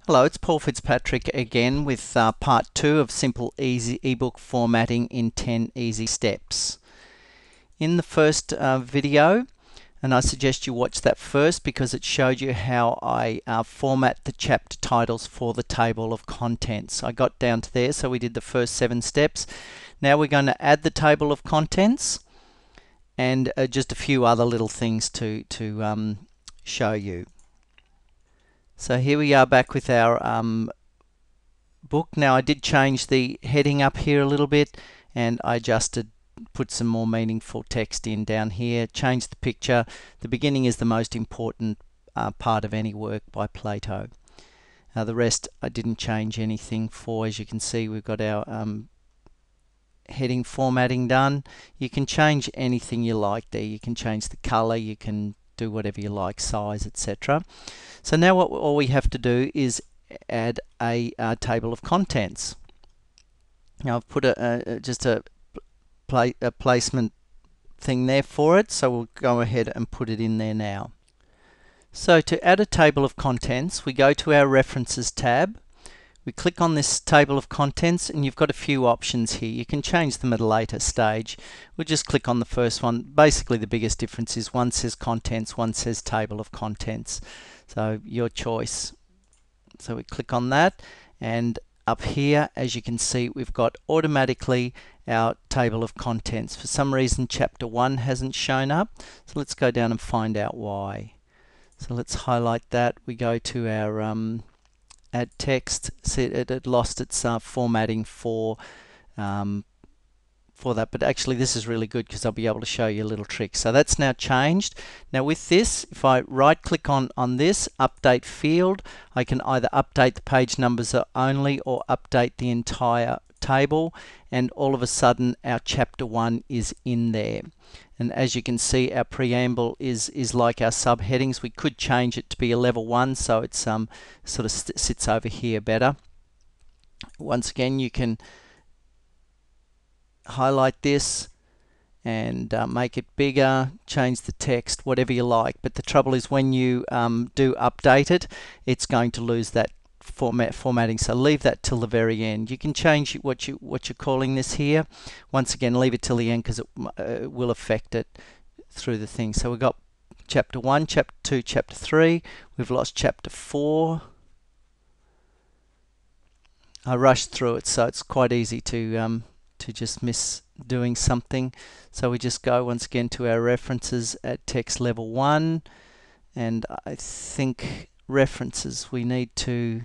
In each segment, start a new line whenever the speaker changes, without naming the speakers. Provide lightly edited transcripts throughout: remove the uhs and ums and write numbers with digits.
Hello, it's Paul Fitz-Patrick again with part 2 of Simple Easy Ebook Formatting in 10 Easy Steps. In the first video, and I suggest you watch that first because it showed you how I format the chapter titles for the table of contents. I got down to there, so we did the first 7 steps. Now we're going to add the table of contents and just a few other little things to show you. So here we are back with our book. Now I did change the heading up here a little bit, and I put some more meaningful text in down here, changed the picture. The beginning is the most important part of any work by Plato. The rest I didn't change anything for. As you can see, we've got our heading formatting done. You can change anything you like there. You can change the color, you can do whatever you like, size, etc. So now all we have to do is add a table of contents. Now I've put just a placement thing there for it, so we'll go ahead and put it in there now. So to add a table of contents, we go to our References tab. We click on this table of contents, and you've got a few options here. You can change them at a later stage. We'll just click on the first one. Basically, the biggest difference is one says contents, one says table of contents. So your choice. So we click on that, and up here, as you can see, we've got automatically our table of contents. For some reason, chapter 1 hasn't shown up. So let's go down and find out why. So let's highlight that. We go to our add text. See, it had lost its formatting for that, but actually this is really good because I'll be able to show you a little trick. So that's now changed. Now with this, if I right click on this update field, I can either update the page numbers only or update the entire table, and all of a sudden our chapter 1 is in there. And as you can see, our preamble is like our subheadings. We could change it to be a level 1, so it's sort of sits over here better. Once again, you can highlight this and make it bigger, change the text, whatever you like. But the trouble is when you do update it, it's going to lose that formatting, so leave that till the very end. You can change what you're calling this here. Once again, leave it till the end because it will affect it through the thing. So we've got chapter 1, chapter 2, chapter 3. We've lost chapter 4. I rushed through it, so it's quite easy to just miss doing something. So we just go once again to our references at text level 1, and I think references we need to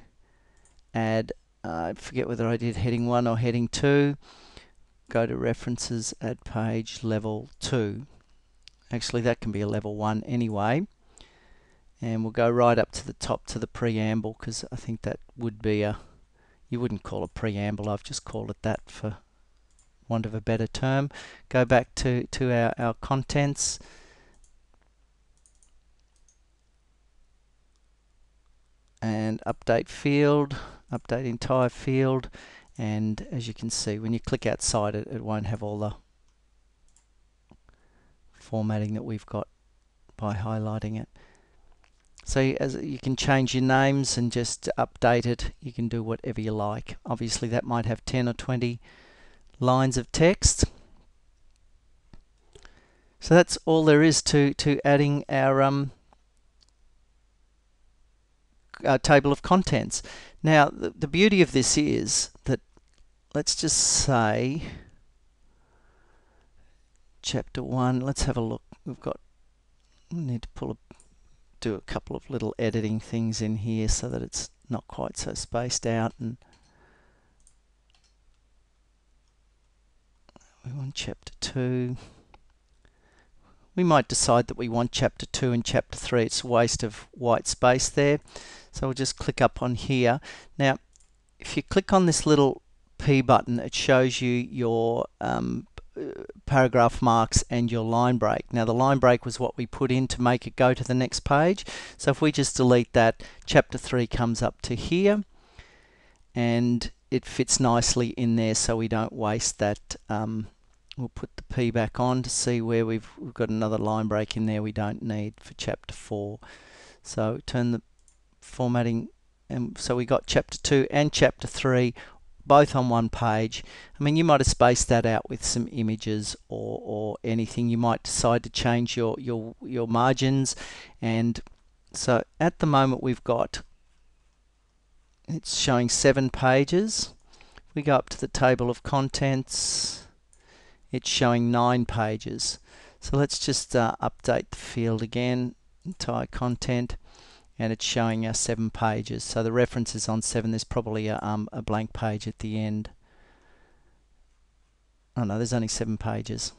add, I forget whether I did heading 1 or heading 2. Go to references at page level 2. Actually that can be a level 1 anyway, and we'll go right up to the top to the preamble, because I think that would be you wouldn't call it preamble, I've just called it that for want of a better term. Go back to our contents, and update field, update entire field, and as you can see, when you click outside it, it won't have all the formatting that we've got by highlighting it. So as you can change your names and just update it, you can do whatever you like. Obviously that might have 10 or 20 lines of text. So that's all there is to adding our table of contents. Now the beauty of this is that, let's just say chapter 1, let's have a look. We need to do a couple of little editing things in here so that it's not quite so spaced out, and we want chapter 2. We might decide that we want chapter 2 and chapter 3. It's a waste of white space there. So we'll just click up on here. Now, if you click on this little P button, it shows you your paragraph marks and your line break. Now the line break was what we put in to make it go to the next page. So if we just delete that, chapter 3 comes up to here, and it fits nicely in there so we don't waste that. We'll put the P back on to see where we've got another line break in there we don't need for chapter 4. So turn the formatting and so we got chapter 2 and chapter 3 both on one page. I mean, you might have spaced that out with some images or anything. You might decide to change your margins. And so at the moment we've got, it's showing 7 pages. If we go up to the table of contents, it's showing 9 pages. So let's just update the field again, entire content, and it's showing us 7 pages. So the reference is on 7. There's probably a blank page at the end. Oh no, there's only 7 pages.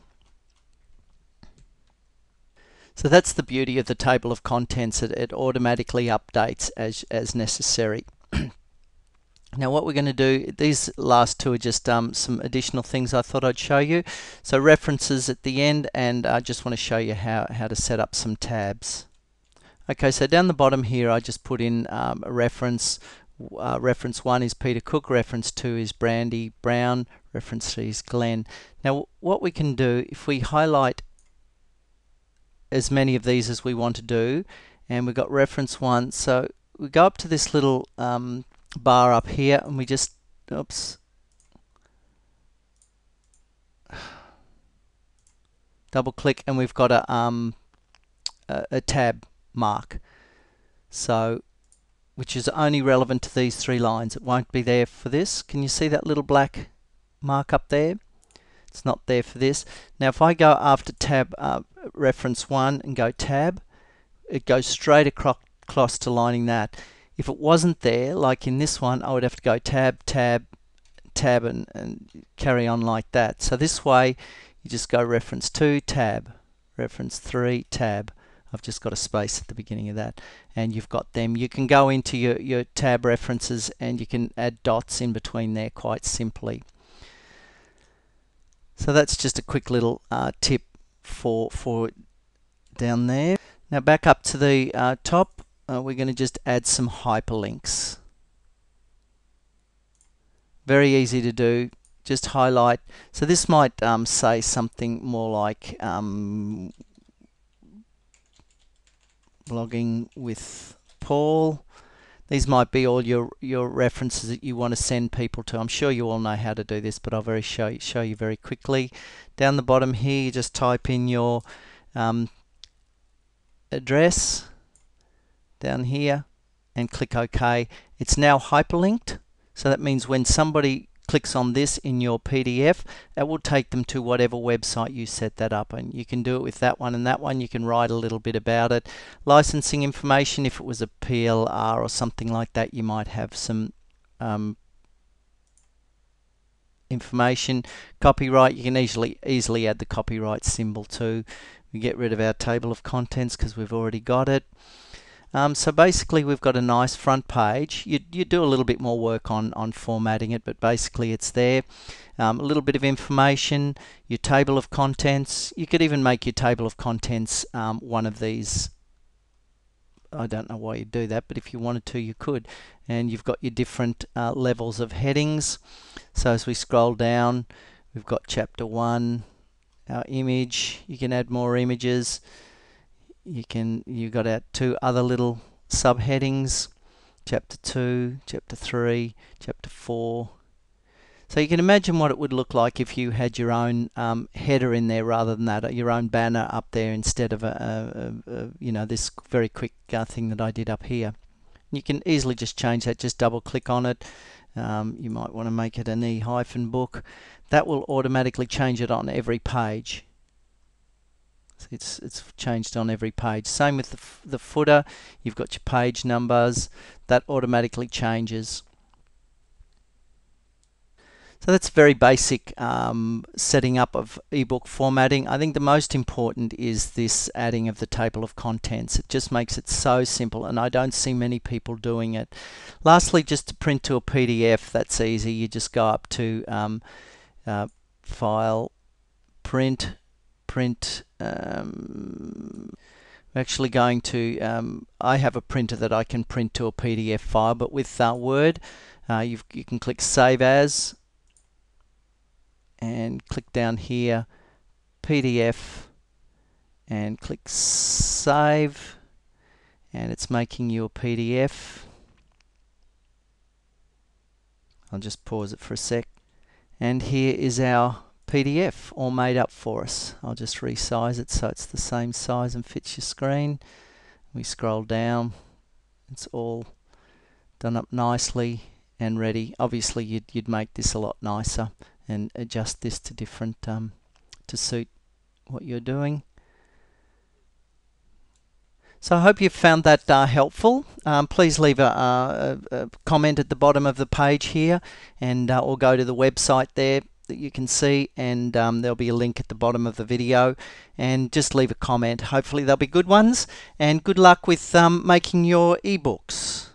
So that's the beauty of the table of contents. It automatically updates as necessary. Now what we're going to do, these last two are just some additional things I thought I'd show you. So references at the end, and I just want to show you how to set up some tabs. Okay, so down the bottom here I just put in a reference. Reference 1 is Peter Cook, reference 2 is Brandy Brown, reference 3 is Glenn. Now what we can do, if we highlight as many of these as we want to do, and we've got reference 1, so we go up to this little bar up here, and we just, double click, and we've got a tab mark, so which is only relevant to these 3 lines. It won't be there for this. Can you see that little black mark up there? It's not there for this. Now if I go after tab reference 1 and go tab, it goes straight across to lining that. If it wasn't there, like in this one, I would have to go tab, tab, tab, and carry on like that. So this way, you just go reference 2, tab, reference 3, tab. I've just got a space at the beginning of that, and you've got them. You can go into your tab references and you can add dots in between there quite simply. So that's just a quick little tip for down there. Now back up to the top, we're going to just add some hyperlinks. Very easy to do. Just highlight. So this might say something more like blogging with Paul. These might be all your references that you want to send people to. I'm sure you all know how to do this, but I'll show you very quickly. Down the bottom here, you just type in your address down here and click OK. It's now hyperlinked, so that means when somebody clicks on this in your PDF, it will take them to whatever website you set that up, and you can do it with that one and that one. You can write a little bit about it. Licensing information, if it was a PLR or something like that, you might have some information. Copyright, you can easily add the copyright symbol too. We get rid of our table of contents because we've already got it. So basically we've got a nice front page. You do a little bit more work on formatting it, but basically it's there. A little bit of information, your table of contents. You could even make your table of contents one of these. I don't know why you'd do that, but if you wanted to, you could. And you've got your different levels of headings. So as we scroll down, we've got chapter 1, our image. You can add more images. You've got our 2 other little subheadings, chapter 2, chapter 3, chapter 4. So you can imagine what it would look like if you had your own header in there rather than that, your own banner up there instead of this very quick thing that I did up here. You can easily just change that. Just double click on it. You might want to make it an e-book. That will automatically change it on every page. It's changed on every page. Same with the footer. You've got your page numbers. That automatically changes. So that's very basic setting up of ebook formatting. I think the most important is this adding of the table of contents. It just makes it so simple, and I don't see many people doing it. Lastly, just to print to a PDF, that's easy. You just go up to File, Print. We're actually going to, I have a printer that I can print to a PDF file, but with Word, you can click Save As, and click down here, PDF, and click Save, and it's making you a PDF. I'll just pause it for a sec. And here is our PDF all made up for us. I'll just resize it so it's the same size and fits your screen. We scroll down, it's all done up nicely and ready. Obviously you'd make this a lot nicer and adjust this to different to suit what you're doing. So I hope you found that helpful. Please leave a comment at the bottom of the page here, and or go to the website there that you can see, and there'll be a link at the bottom of the video, and just leave a comment. Hopefully they'll be good ones, and good luck with making your ebooks.